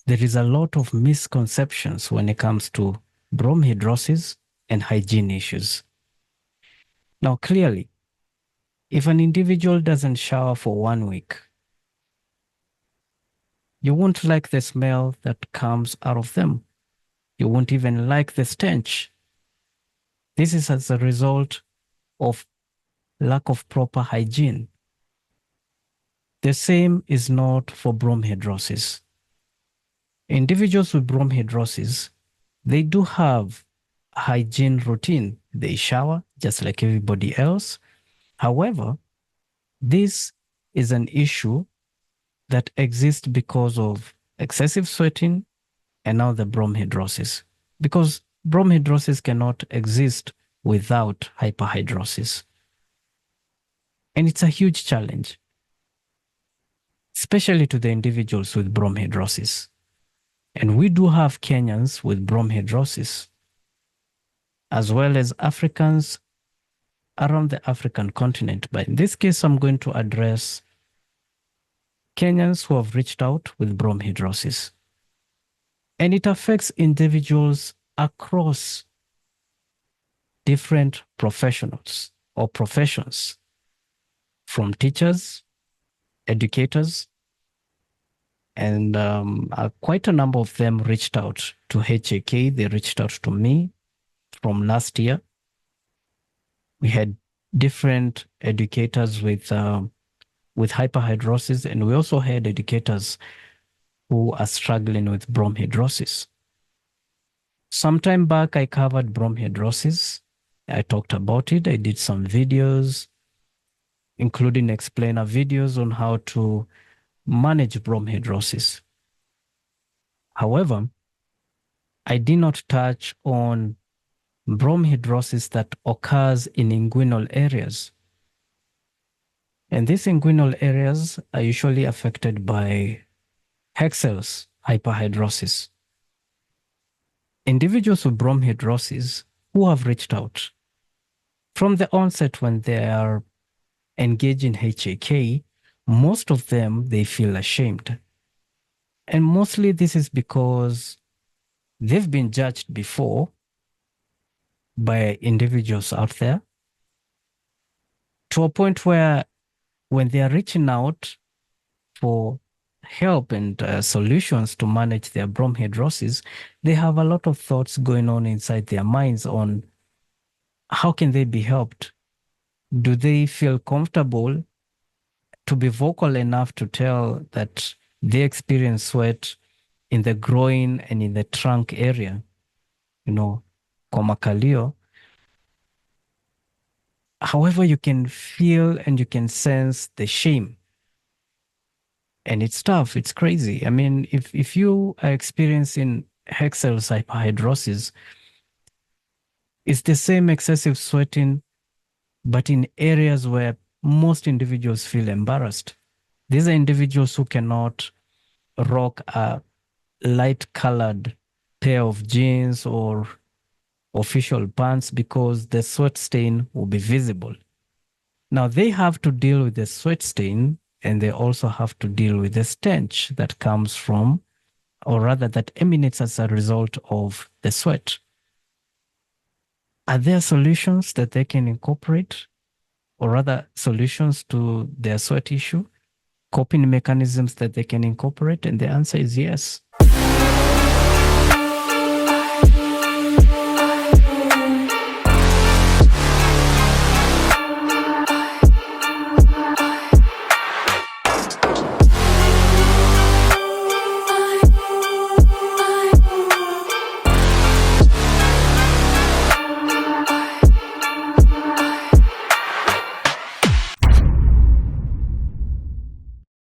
there is a lot of misconceptions when it comes to bromhidrosis and hygiene issues. Now, clearly, if an individual doesn't shower for 1 week, you won't like the smell that comes out of them. You won't even like the stench. This is as a result of lack of proper hygiene. The same is not for bromhidrosis. Individuals with bromhidrosis, they do have a hygiene routine. They shower just like everybody else. However, this is an issue that exists because of excessive sweating and now the bromhidrosis. Because bromhidrosis cannot exist without hyperhidrosis. And it's a huge challenge, especially to the individuals with bromhidrosis. And we do have Kenyans with bromhidrosis, as well as Africans around the African continent. But in this case, I'm going to address Kenyans who have reached out with bromhidrosis. And it affects individuals across different professionals or professions, from teachers, educators, and quite a number of them reached out to HAK. They reached out to me from last year. We had different educators with hyperhidrosis, and we also had educators who are struggling with bromhidrosis. Some time back, I covered bromhidrosis. I talked about it. I did some videos, including explainer videos on how to manage bromhidrosis. However, I did not touch on bromhidrosis that occurs in inguinal areas. And these inguinal areas are usually affected by Hexel's hyperhidrosis. Individuals with bromhidrosis who have reached out from the onset when they are engaged in HAK, most of them, they feel ashamed. And mostly this is because they've been judged before by individuals out there to a point where when they are reaching out for help and solutions to manage their bromhidrosis, they have a lot of thoughts going on inside their minds on how can they be helped? Do they feel comfortable to be vocal enough to tell that they experience sweat in the groin and in the trunk area, komakalio? However, you can feel and you can sense the shame. And it's tough, it's crazy. I mean, if you are experiencing Hexel's hyperhidrosis, it's the same excessive sweating, but in areas where most individuals feel embarrassed. These are individuals who cannot rock a light-colored pair of jeans or official pants because the sweat stain will be visible. Now, they have to deal with the sweat stain, and they also have to deal with the stench that comes from, or rather that emanates as a result of the sweat. Are there solutions that they can incorporate, or rather solutions to their sweat issue, coping mechanisms that they can incorporate? And the answer is yes.